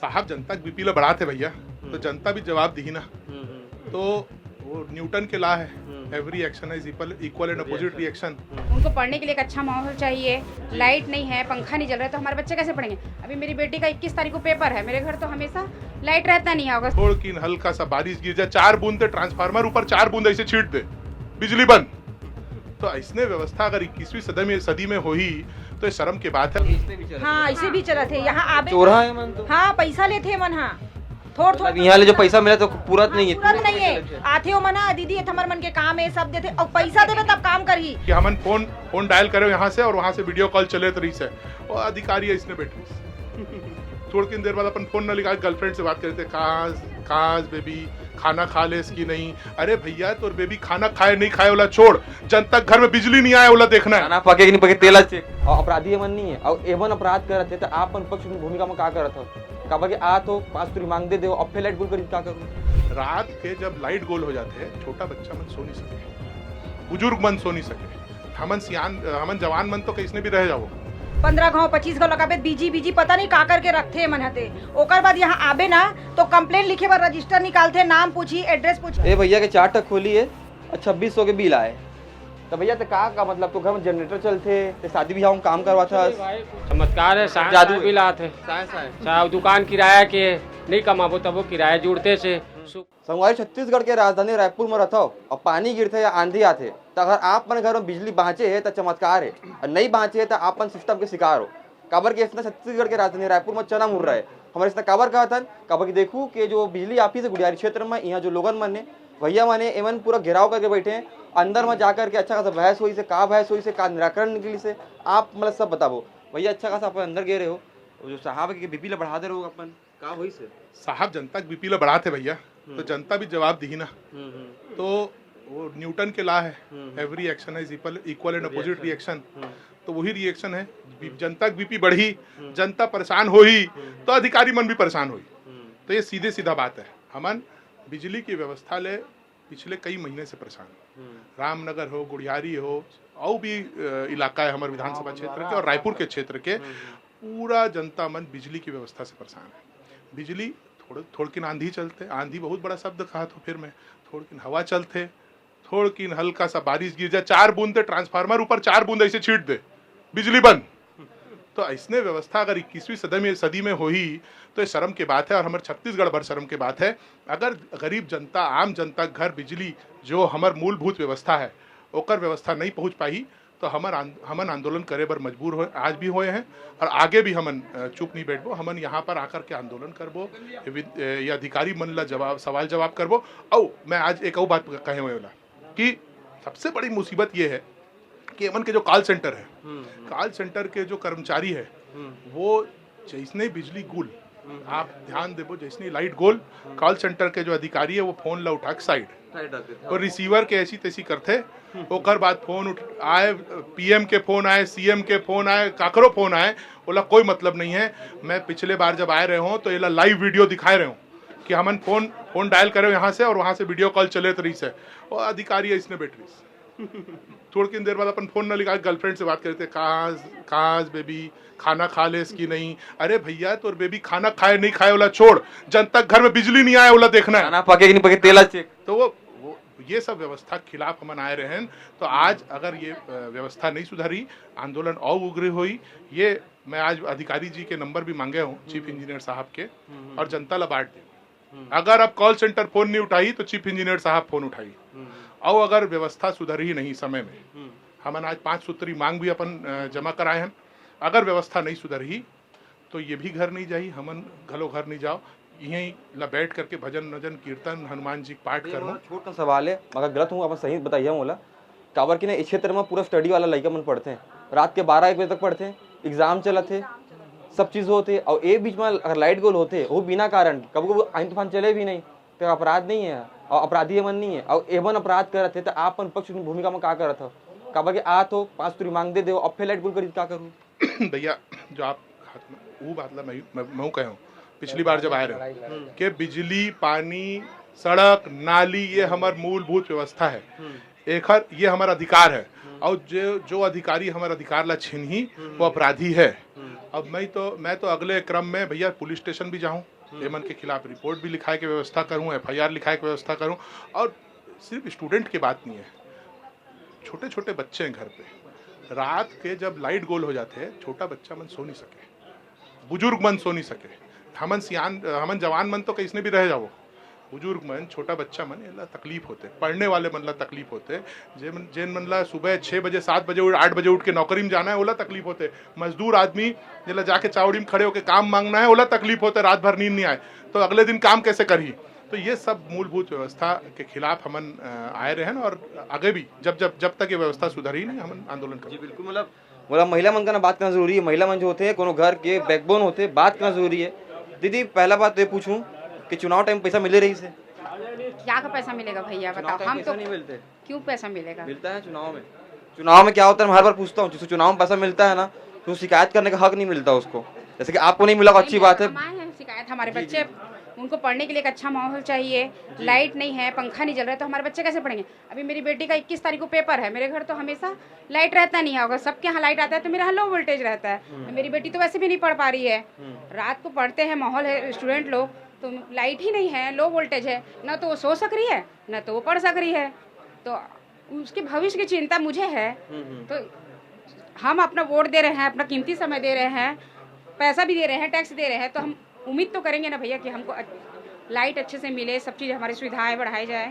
साहब जनता के बीपी ला बढ़ाते भैया, तो जनता भी जवाब दी ना। तो वो न्यूटन के लॉ है, every action is equal and opposite reaction. उनको पढ़ने के लिए एक अच्छा माहौल चाहिए। लाइट नहीं है, पंखा नहीं चल रहा है, तो हमारे बच्चे कैसे पढ़ेंगे। अभी मेरी बेटी का 21 तारीख को पेपर है, मेरे घर तो हमेशा लाइट रहता नहीं होगा। थोड़ की हल्का सा बारिश गिर जाए, 4 बूंद ट्रांसफार्मर ऊपर 4 बूंद ऐसे छीट दे, बिजली बंद। तो ऐसने व्यवस्था अगर 21वीं सदी में हुई तो ये शर्म की बात है। हाँ ऐसे भी चलत है यहाँ आबे चोरा है मन तो। हाँ पैसा लेते मन। हाँ थोड़ यहाँ ले जो पैसा मिला तो पूरा नहीं है। तुरंत नहीं है, आते हो मना दीदी हमारे मन के काम है सब देते और पैसा देवे तब काम करी कि हमन फोन डायल करे यहाँ से और वहाँ से वीडियो कॉल चले तो रही से और अधिकारी है इसने बैठे थोड़ी किन देर बाद अपन फोन न लिखा गर्लफ्रेंड से बात करते, कहाँ बेबी खाना खा ले इसकी नहीं। अरे भैया तो बेबी खाना खाए नहीं खाए वाला छोड़, जन तक घर में बिजली नहीं आए वाला देखना है। खाना पके कि नहीं पके तेला चेक। और अपराधी मन नहीं है और एवन अपराध करते तो आप पक्ष की भूमिका में क्या करत हो। कहा कि आ तो 5 तुरी मांग दे दो और फिर लाइट गोल करी क्या करूँ। रात के जब लाइट गोल हो जाते हैं, छोटा बच्चा मन सो नहीं सके, बुजुर्ग मन सो नहीं सके, हमन जवान मन तो कैसने भी रह जाओ। 15 गाँव 25 गाँव लगाबे बीजी पता नहीं का करके रखते मन हते। ओकर बाद यहाँ आबे ना तो कंप्लेंट लिखे बार रजिस्टर निकालते, नाम पूछी एड्रेस पूछी। ए भैया के 4 टक खोली है और 2600 के बिल आए तो भैया तो का मतलब तो घर में जनरेटर चलते तो शादी ब्याह में काम करवा था। चमत्कार है, जादू भी लाते चाहे दुकान किराया के नहीं कमाबो तब वो किराया जुड़ते से। संगवारी छत्तीसगढ़ के राजधानी रायपुर में रहता और पानी गिरते या आंधी आते तो अगर आप अपने घर में बिजली बाँचे है तो चमत्कार है और नहीं बाँचे है तो आप सिस्टम के शिकार हो। काबर के इसने छत्तीसगढ़ के राजधानी रायपुर में चना मुड़ रहा है हमारे इसने काबर कहा था काबर की देखू कि जो बिजली ऑफिस है गुडियारी क्षेत्र में, यहाँ जो लोगन मन ने भैया माने एवं पूरा घेराव करके बैठे हैं अंदर में जाकर के अच्छा खासा बहस हुई से का निराकरण निकली से आप मतलब सब बताओ भैया। अच्छा खासा अपन अंदर गए रहे हो, जो साहब के बीपी ला बढ़ा दे रहे हो अपन का हुई से। साहब जनता के बीपी ला बढ़ाते भैया, तो जनता भी जवाब दी ना। तो वो न्यूटन के लॉ है, every action is equal and opposite reaction. तो वही रिएक्शन है, जनता की बीपी बढ़ी, जनता परेशान हुई तो अधिकारी मन भी परेशान हुई। तो ये सीधा बात है। हमन बिजली की व्यवस्था ले पिछले कई महीने से परेशान, रामनगर हो, गुड़ियारी हो और भी इलाका है हमारे विधानसभा क्षेत्र के और रायपुर के क्षेत्र के, पूरा जनता मन बिजली की व्यवस्था से परेशान है। बिजली थोड़ किन आंधी चलते, आंधी बहुत बड़ा शब्द कहा तो फिर मैं थोड़ किन हवा चलते, थोड़ किन हल्का सा बारिश गिर जाए, 4 बूंद ट्रांसफार्मर ऊपर 4 बूंद ऐसे छीट दे, बिजली बंद। तो ऐसने व्यवस्था अगर 21वीं सदी में हुई तो ये शर्म की बात है और हमारे छत्तीसगढ़ भर शर्म की बात है। अगर गरीब जनता, आम जनता घर बिजली जो हमार मूलभूत व्यवस्था है ओकर व्यवस्था नहीं पहुंच पाई तो हमन आंदोलन करे बर मजबूर हो, आज भी हुए हैं और आगे भी हमन चुप नहीं बैठबो। हमन यहाँ पर आकर के आंदोलन करबो, ये अधिकारी मन ला सवाल जवाब करबो। और मैं आज एक और बात कहे हुए वाला कि सबसे बड़ी मुसीबत ये है कि हमन के जो कॉल सेंटर है, कॉल सेंटर के जो कर्मचारी है वो जैसने बिजली गुल, आप ध्यान देबो, जैसने लाइट गोल, कॉल सेंटर के जो अधिकारी है वो फोन ला उठा के साइड और रिसीवर के ऐसी तैसी करते। ओकर बाद फोन आए, पीएम के फोन आए, सीएम के फोन आए, काकरो फोन आए, बोला कोई मतलब नहीं है। मैं पिछले बार जब आए रहे हूँ तो ये लाइव वीडियो दिखाए रहे हूँ कि हमन फोन डायल करे यहाँ से और वहाँ से वीडियो कॉल चले तो रही से और अधिकारी है इसने बैटरी थोड़ी किन देर बाद अपन फोन न लिखा गर्लफ्रेंड से बात करते, कहाँ बेबी खाना खा ले इसकी नहीं। अरे भैया तो बेबी खाना खाए नहीं खाए वाला छोड़, जन तक घर में बिजली नहीं आए वाला देखना है। खाना पके कि नहीं पके तेला चेक। तो वो ये सब व्यवस्था के खिलाफ हमन आए रहे हैं। तो आज अगर ये व्यवस्था नहीं सुधरी, आंदोलन और उग्र हुई। ये मैं आज अधिकारी जी के नंबर भी मांगे हूँ, चीफ इंजीनियर साहब के, और जनता ला बांट दे। अगर अब कॉल सेंटर फोन नहीं उठाई तो चीफ इंजीनियर साहब फोन उठाई, और अगर व्यवस्था सुधरी ही नहीं समय में, हमन आज 5 सूत्री मांग भी अपन जमा कराए हैं। अगर व्यवस्था नहीं सुधरी तो ये भी घर नहीं जाई, हमन घलो घर नहीं जाओ, यहीं ला बैठ करके भजन नजन कीर्तन हनुमान जी पाठ करो। छोटा सवाल है, मगर गलत हूँ, आप सही बताइए मोला। काबर की ना इस क्षेत्र में पूरा स्टडी वाला लड़का मन पढ़ते हैं, रात के 12-1 बजे तक पढ़ते हैं, एग्जाम चलते, सब चीज़ होते और एक बीच में अगर लाइट गोल होते वो बिना कारण कभी कभी आइन तूफान चले भी नहीं तो अपराध नहीं है और अपराधी मन नहीं है और एवन अपराध करते तो आप पक्ष की भूमिका में क्या करत हो। काबर के आ तो 5 तुरी मांग दे दो और फिर लाइट गोल करी क्या करूँ। भैया जो आप वो बात ला मैं कहूँ, पिछली बार जब आए रहे कि बिजली, पानी, सड़क, नाली ये हमार मूलभूत व्यवस्था है, एक ये हमारा अधिकार है और जो अधिकारी हमारा अधिकार ला छीनही वो अपराधी है। अब मैं तो अगले क्रम में भैया पुलिस स्टेशन भी जाऊं, एमन के खिलाफ रिपोर्ट भी लिखाए की व्यवस्था करूं, FIR लिखाए की व्यवस्था करूं। और सिर्फ स्टूडेंट की बात नहीं है, छोटे छोटे बच्चे हैं घर पे, रात के जब लाइट गोल हो जाते हैं, छोटा बच्चा मन सो नहीं सके, बुजुर्ग मन सो नहीं सके, हमन जवान मन तो किसने भी रह जाओ, बुजुर्ग मन, छोटा बच्चा मन एला तकलीफ होते, पढ़ने वाले मन ला तकलीफ होते, जेन मन ला सुबह 6 बजे 7 बजे 8 बजे उठ के नौकरी में जाना है ओला तकलीफ होते, मजदूर आदमी जेला जाके चावड़ी में खड़े होकर काम मांगना है ओला तकलीफ होते, रात भर नींद नहीं आए तो अगले दिन काम कैसे करही। तो ये सब मूलभूत व्यवस्था के खिलाफ हमन आए रहे हैं और आगे भी जब तक ये व्यवस्था सुधरी नहीं हम आंदोलन करेंगे। बिल्कुल, मतलब महिला मन का ना बात करना जरूरी है। महिला मन जो होते हैं कोनो घर के बैकबोन होते हैं, बात करना जरूरी है। दीदी पहला बात तो ये पूछूं कि चुनाव टाइम पैसा मिले रही से? क्या का पैसा मिलेगा भैया बताओ, हम तो नहीं मिलते। क्यों पैसा मिलेगा? मिलता है चुनाव में क्या होता है, मैं हर बार पूछता हूँ, जिसको चुनाव में पैसा मिलता है ना तो शिकायत करने का हक नहीं मिलता उसको। जैसे कि आपको नहीं मिला तो अच्छी बात है। शिकायत हमारे बच्चे, उनको पढ़ने के लिए एक अच्छा माहौल चाहिए, लाइट नहीं है, पंखा नहीं चल रहा है, तो हमारे बच्चे कैसे पढ़ेंगे? अभी मेरी बेटी का 21 तारीख को पेपर है, मेरे घर तो हमेशा लाइट रहता नहीं है, अगर सबके यहाँ लाइट आता है तो मेरे यहाँ लो वोल्टेज रहता है। मेरी बेटी तो वैसे भी नहीं पढ़ पा रही है, रात को पढ़ते हैं, माहौल है, स्टूडेंट लोग, तो लाइट ही नहीं है, लो वोल्टेज है, ना तो वो सो सक रही है ना तो वो पढ़ सक रही है, तो उसके भविष्य की चिंता मुझे है। तो हम अपना वोट दे रहे हैं, अपना कीमती समय दे रहे हैं, पैसा भी दे रहे हैं, टैक्स दे रहे हैं, तो हम उम्मीद तो करेंगे ना भैया कि हमको लाइट अच्छे से मिले, सब चीज़ हमारी सुविधाएं बढ़ाई जाए।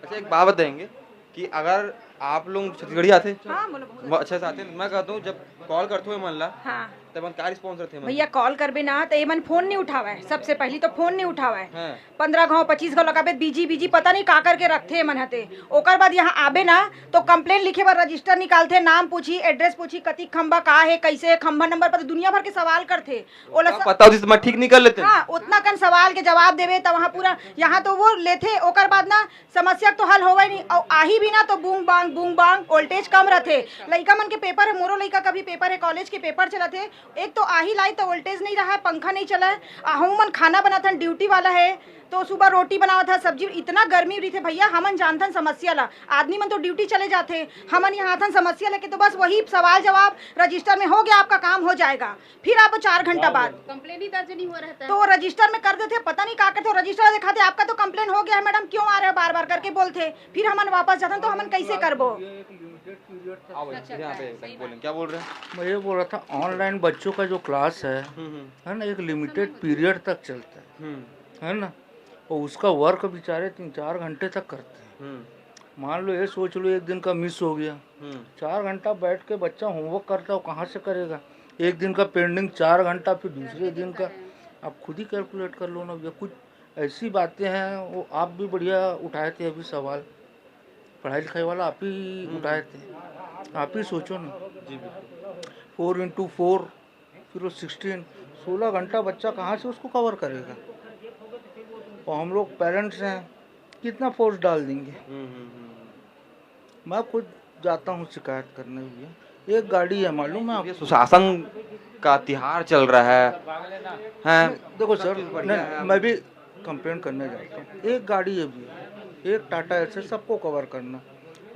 अच्छा, एक बात बताएंगे कि अगर आप लोग छत्तीसगढ़ी आते? हाँ, बोलो। अच्छा से आते? मैं कहता हूँ जब कॉल करते हो मन ला हाँ तब क्या रिस्पॉन्स थे? भैया कॉल करबे ना तो एमन फोन नहीं उठावा है, सबसे पहली तो फोन नहीं उठावा है। हाँ। 15 गाँव 25 गाँव लगाबे बीजी पता नहीं का करके रखते एमन हते। ओकर बाद यहाँ आबे ना तो कंप्लेन लिखे बार रजिस्टर निकालते, नाम पूछी, एड्रेस पूछी, कति खंबा का है, कैसे है, खंबा नंबर पर दुनिया भर के सवाल करते। ओला पता होती तो मैं ठीक नहीं कर लेते। हाँ, उतना कन सवाल के जवाब देवे तो वहाँ पूरा यहाँ तो वो लेते। ओकर बाद ना समस्या तो हल होवे नहीं, और आही भी ना तो बूंग बांग वोल्टेज कम रहते। लड़का मन के पेपर है, मोरो लड़का का भी पेपर है, कॉलेज के पेपर चलते, एक तो आही तो वोल्टेज नहीं रहा है, पंखा नहीं चला है। हम मन खाना बनाता ड्यूटी वाला है तो सुबह रोटी बनावा था, सब्जी, इतना गर्मी रही थे भैया, हमन जानथन समस्या ला। आदमी मन तो ड्यूटी चले जाते, हमन यहाँ थन समस्या लेके तो बस वही सवाल जवाब रजिस्टर में हो गया, आपका काम हो जाएगा। फिर आप 4 घंटा बाद कंप्लेन ही दर्ज नहीं हो रहा था, तो रजिस्टर में कर देते, पता नहीं क्या करते, रजिस्टर दिखाते आपका तो कंप्लेन हो गया है मैडम, क्यों आ रहे हो बार बार करके बोलते। फिर हमन वापस जाते तो हमन कैसे करबो? क्या बोल रहे हैं? मैं ये बोल रहा था, ऑनलाइन बच्चों का जो क्लास है ना, एक लिमिटेड पीरियड तक चलता है ना, और उसका वर्क बेचारे 3-4 घंटे तक करते हैं। मान लो ये सोच लो एक दिन का मिस हो गया, 4 घंटा बैठ के बच्चा होमवर्क करता है, कहाँ से करेगा? एक दिन का पेंडिंग 4 घंटा, फिर दूसरे दिन का, आप खुद ही कैलकुलेट कर लो ना। भैया कुछ ऐसी बातें हैं, वो आप भी बढ़िया उठाए थे अभी सवाल, पढ़ाई लिखाई वाला आप ही उठाए थे, आप ही सोचो ना। 4x4 फिर वो 16 घंटा बच्चा कहाँ से उसको कवर करेगा? और हम लोग पेरेंट्स हैं, कितना फोर्स डाल देंगे? मैं खुद जाता हूँ शिकायत करने भी। एक गाड़ी है, मालूम है, सुशासन का त्योहार चल रहा है। देखो सर, मैं भी कंप्लेंट करने जाता हूँ। एक गाड़ी है भी, एक टाटा ऐसे सबको कवर करना।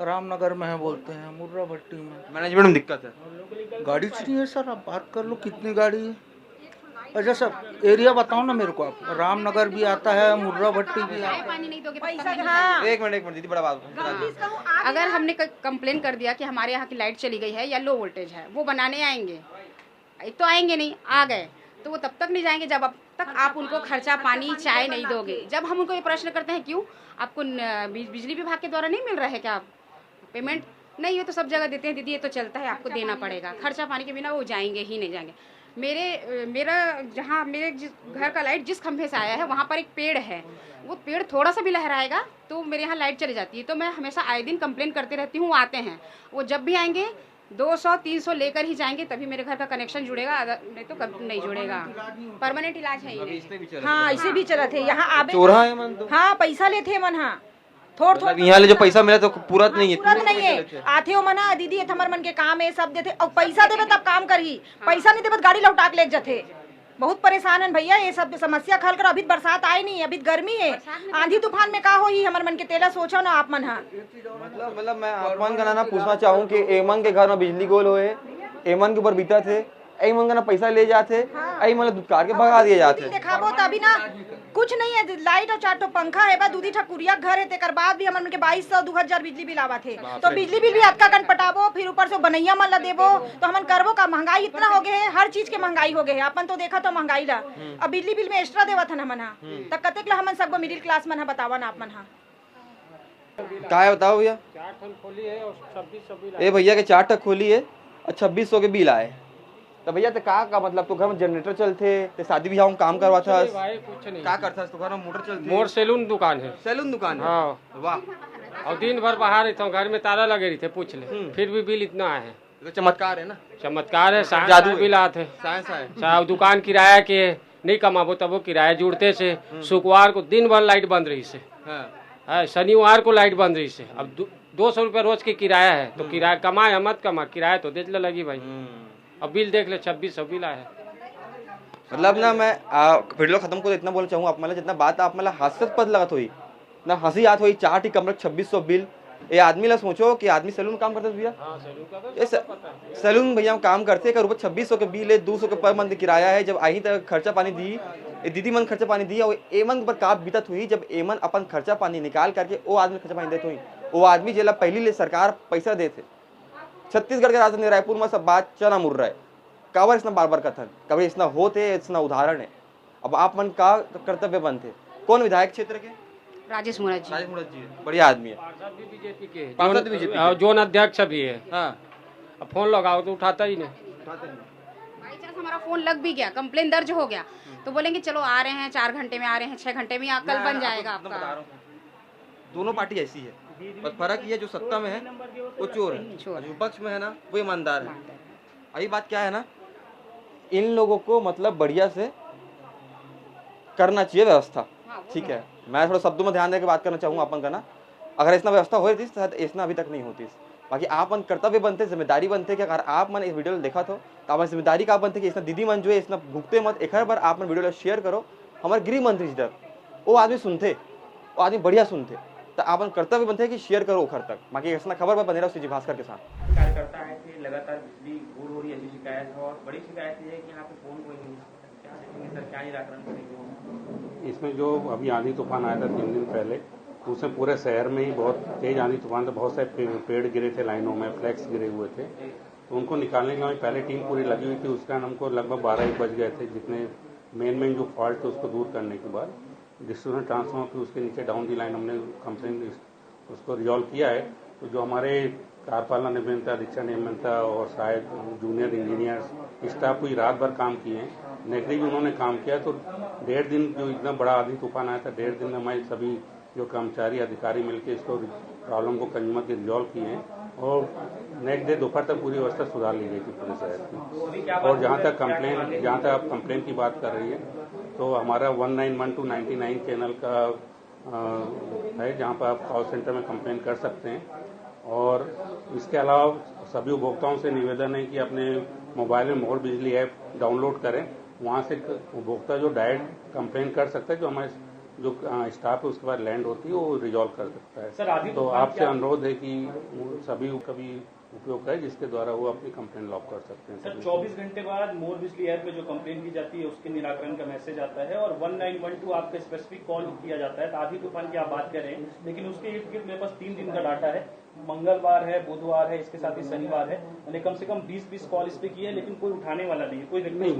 रामनगर में है बोलते हैं, मुर्रा भट्टी में मैनेजमेंट में दिक्कत है, गाड़ी नहीं है सर। आप बात कर लो कितनी गाड़ी है। अच्छा सर, एरिया बताओ ना मेरे को आप। रामनगर भी आता है, मुर्रा भट्टी भी आता है। पानी नहीं दोगे पैसा हाँ। एक मिनट दीदी, बड़ा बात। अगर हमने कंप्लेन कर दिया कि हमारे यहाँ की लाइट चली गई है या लो वोल्टेज है, वो बनाने आएंगे, एक तो आएंगे नहीं, आ गए तो वो तब तक नहीं जाएंगे जब तक आप उनको खर्चा पानी चाय नहीं दोगे। जब हम उनको ये प्रश्न करते हैं क्यों आपको बिजली विभाग के द्वारा नहीं मिल रहा है क्या, पेमेंट नहीं है तो सब जगह देते हैं दीदी, ये तो चलता है, आपको देना पड़ेगा, खर्चा पानी के बिना वो जाएंगे ही नहीं जाएंगे। मेरा जहाँ मेरे घर का लाइट जिस खंभे से आया है वहाँ पर एक पेड़ है, वो पेड़ थोड़ा सा भी लहराएगा तो मेरे यहाँ लाइट चली जाती है। तो मैं हमेशा आए दिन कंप्लेन करती रहती हूँ, आते हैं वो, जब भी आएंगे 200-300 लेकर ही जाएंगे, तभी मेरे घर का कनेक्शन जुड़ेगा, नहीं तो कभी नहीं जुड़ेगा। परमानेंट इलाज है ये। हाँ, इसे भी चला थे यहाँ आबे। चोरा है मन तो। हाँ, पैसा लेते मन। हाँ, थोड़ा यहाँ ले जो पैसा मिला तो पूरा नहीं है, तुरंत नहीं है। आते हो मना दीदी, ये हमारे मन के काम है, सब देते, और पैसा देवे तब काम करी, पैसा नहीं देवे गाड़ी लौटा के ले जाते। बहुत परेशान है भैया, ये सब समस्या खल कर। अभी बरसात आई नहीं, अभी गर्मी है, आंधी तूफान में का हो ही हमारे मन के तेला सोचो ना आप मन। हाँ, मतलब मैं आपमान का ना पूछना चाहूँ कि एमन के घर में बिजली गोल होए, एमन के ऊपर बीता थे ऐ मन का पैसा ले जाते ऐ मन दुदकार के भगा दिए जाते। देखाबो त अभी ना कुछ नहीं है, लाइट और 4 ठो पंखा है बा, दूधी ठकुरिया घर है, तेकर बाद भी हमन के 2200 2000 बिजली बिल आवत है। तो बिजली बिल भी अतका कन पटाबो, फिर ऊपर से बनैया मन ला देबो, तो हमन करबो का? महंगाई इतना हो गए है, हर चीज के महंगाई हो गए है। अपन तो देखा तो महंगाई ला, अब बिजली बिल में एक्स्ट्रा देवत हन हमन हा, त कतेक ला हमन सबको मिडिल क्लास मन हा बतावा ना आप मन हा। का है बताओ भैया? 4 टन खोली है और 2600 बिल ए भैया के 4 टक खोली है और 2600 के बिल आए। तो भैया तो का मतलब तो घर में जनरेटर चलते, तो शादी ब्याह में काम करवा था, भाई कुछ नहीं। का करता तो घर में मोटर चलती? मोर सैलून दुकान है। सैलून दुकान है? हाँ। वाह। और दिन भर बाहर रहता हूँ, घर में ताला लगे रहते, पूछ ले, फिर भी बिल इतना आए हैं। तो चमत्कार है ना, चमत्कार है, जादू है। बिल आते साइंस है। चाहे दुकान किराया के नहीं कमाबो तब वो किराया जुड़ते से, शुक्रवार को दिन भर लाइट बंद रही से, हाँ। शनिवार को लाइट बंद रही से। अब 200 रुपया रोज की किराया है, तो किराया कमाए या मत कमा, किराया तो दे लगी भाई। अब बिल देख ले, 2600 बिल आया है। मतलब ना मैं वीडियो खत्म को इतना बोलना चाहूँगा, आप मतलब जितना बात आप मतलब हास्यास्पद लगत हुई ना, हंसी याद हुई। 4 टी कमरे 2600 बिल। ये आदमी ला सोचो कि आदमी सैलून काम करते भैया, सैलून भैया काम करते कर ऊपर 2600 के बिल है, 200 के पर मंथ किराया है। जब आई तक खर्चा पानी दी, दीदी मन खर्चा पानी दिया, और एमन पर का बीतत हुई जब एमन अपन खर्चा पानी निकाल करके वो आदमी खर्चा पानी देते हुई, वो आदमी जेला पहली ले सरकार पैसा देते। छत्तीसगढ़ के राजधानी रायपुर में सब बात चना मुड़ रहा है, कावर इसना बार बार कथन, कभी इसना होते, इसना उदाहरण है। अब आप मन का कर्तव्य बनते। कौन विधायक क्षेत्र के? राजेश मुराद जी। राजेश मुराद जी बढ़िया आदमी है, बीजेपी के पार्षद भी बीजेपी जोन अध्यक्ष भी है। हाँ। अब फोन लगाओ तो उठाता ही नहीं। बाई चांस हमारा फोन लग भी गया, कंप्लेन दर्ज हो गया, तो बोलेंगे चलो आ रहे हैं, 4 घंटे में आ रहे हैं, 6 घंटे में कल बन जाएगा आपका। दोनों पार्टी ऐसी है, बस फर्क ये जो सत्ता में है वो चोर है, जो विपक्ष में है ना वो ईमानदार है। अभी बात क्या है ना, इन लोगों को मतलब बढ़िया से करना चाहिए व्यवस्था, ठीक है। मैं थोड़ा शब्दों में ध्यान देकर बात करना चाहूँगा अपन का ना, अगर इतना व्यवस्था हो रही थी शायद इतना अभी तक नहीं होती। बाकी आप मन कर्तव्य बनते, जिम्मेदारी बनते कि अगर आप मन इस वीडियो देखा तो आप जिम्मेदारी का बनते कि इसना दीदी मन जो है इसना भुगते मत। एक बार आप मन वीडियो शेयर करो, हमारे गृह मंत्री जी तक वो आदमी सुनते, वो आदमी बढ़िया सुनते, तो आप मन कर्तव्य बनते कि शेयर करो घर तक। बाकी इसना खबर पर बने रहो सीजी भास्कर के साथ। कार्यकर्ता है कि लगातार बिजली गुल हो रही है, ऐसी शिकायत है, और बड़ी शिकायत ये है कि यहाँ पे फोन कोई नहीं, क्या देखेंगे सर, क्या निराकरण करेंगे? इसमें जो अभी आंधी तूफान आया था 3 दिन पहले, उसमें पूरे शहर में ही बहुत तेज आंधी तूफान था, बहुत सारे पेड़ गिरे थे, लाइनों में फ्लैक्स गिरे हुए थे, तो उनको निकालने के लिए पहले टीम पूरी लगी हुई थी। उस कारण हमको लगभग 12-1 बज गए थे, जितने मेन जो फॉल्ट थे उसको दूर करने के बाद डिस्ट्रीब्यूशन ट्रांसफार्मर फिर उसके नीचे डाउन दी लाइन हमने कंप्लेन उसको रिजॉल्व किया है। तो जो हमारे कार्यपालन अभियंता, दीक्षा अभियंता और शायद जूनियर इंजीनियर्स स्टाफ पूरी रात भर काम किए हैं, नेगरी भी उन्होंने काम किया। तो 1.5 दिन जो इतना बड़ा आंधी तूफान आया था, 1.5 दिन में हमारे सभी जो कर्मचारी अधिकारी मिलकर इसको प्रॉब्लम को कंज्यूमर के रिजॉल्व किए हैं, और नेक्स्ट डे दोपहर तक पूरी व्यवस्था सुधार ली गई थी पूरे शहर की। और जहाँ तक आप कंप्लेन की बात कर रही है, तो हमारा 191299 चैनल का है, जहाँ पर आप कॉल सेंटर में कंप्लेन कर सकते हैं। और इसके अलावा सभी उपभोक्ताओं से निवेदन है कि अपने मोबाइल में मोर बिजली ऐप डाउनलोड करें, वहाँ से उपभोक्ता जो डायरेक्ट कंप्लेन कर सकता है, जो हमारे जो स्टाफ है उसके बाद लैंड होती है वो रिजॉल्व कर सकता है। सर, तो आपसे अनुरोध है कि सभी कभी उपयोग करें, जिसके द्वारा वो अपनी कंप्लेन लॉक कर सकते हैं। सर, 24 घंटे बाद मोर बिजली ऐप में जो कंप्लेन की जाती है उसके निराकरण का मैसेज आता है, और 1912 आपका स्पेसिफिक कॉल किया जाता है। आधी तूफान की आप बात कर रहे हैं, लेकिन उसके इर्द गिर्द मेरे पास 3 दिन का डाटा है, मंगलवार है, बुधवार है, इसके साथ ही शनिवार है, मैंने कम से कम 20 कॉल इस पे किए, लेकिन कोई उठाने वाला नहीं है, कोई नहीं।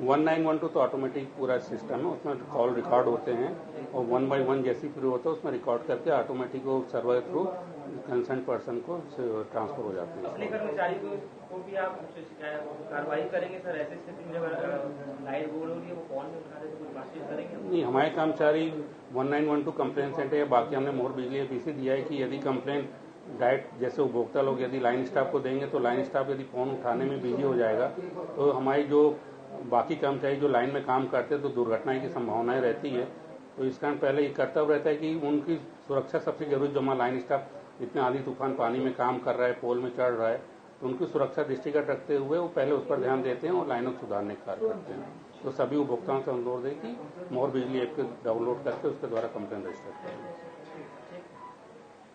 1912 तो ऑटोमेटिक पूरा सिस्टम है, उसमें कॉल रिकॉर्ड होते हैं, और 1 by 1 जैसी फिर होता है उसमें रिकॉर्ड करके ऑटोमेटिक वो सर्वर थ्रू कंसर्न पर्सन को ट्रांसफर हो जाते हैं। असली कर्मचारी को भी आप कार्रवाई करेंगे सर? ऐसी स्थिति में जब लाइट गोल हो रही है, वो फोन में उठा रहे तो कोई बातचीत करेंगे? नहीं, हमारे कर्मचारी 1912 कंप्लेन सेंटर या बाकी हमने मोर बिजली ऐप इसी दिया है कि यदि कंप्लेन डायरेक्ट जैसे उपभोक्ता लोग यदि लाइन स्टाफ को देंगे, तो लाइन स्टाफ यदि फोन उठाने में बिजी हो जाएगा, तो हमारी जो बाकी कर्मचारी जो लाइन में काम करते हैं तो दुर्घटनाएं की संभावनाएं रहती है। तो इस कारण पहले ये कर्तव्य रहता है कि उनकी सुरक्षा सबसे जरूरी। जो हमारा लाइन स्टाफ इतने आंधी तूफान पानी में काम कर रहा है, पोल में चढ़ रहा है, तो उनकी सुरक्षा दृष्टिगत रखते हुए वो पहले उस पर ध्यान देते हैं और लाइनों को सुधारने का कार्य करते हैं। तो सभी उपभोक्ताओं से अनुरोध है कि मोर बिजली ऐप को डाउनलोड करके उसके द्वारा कंप्लेन रजिस्टर करें।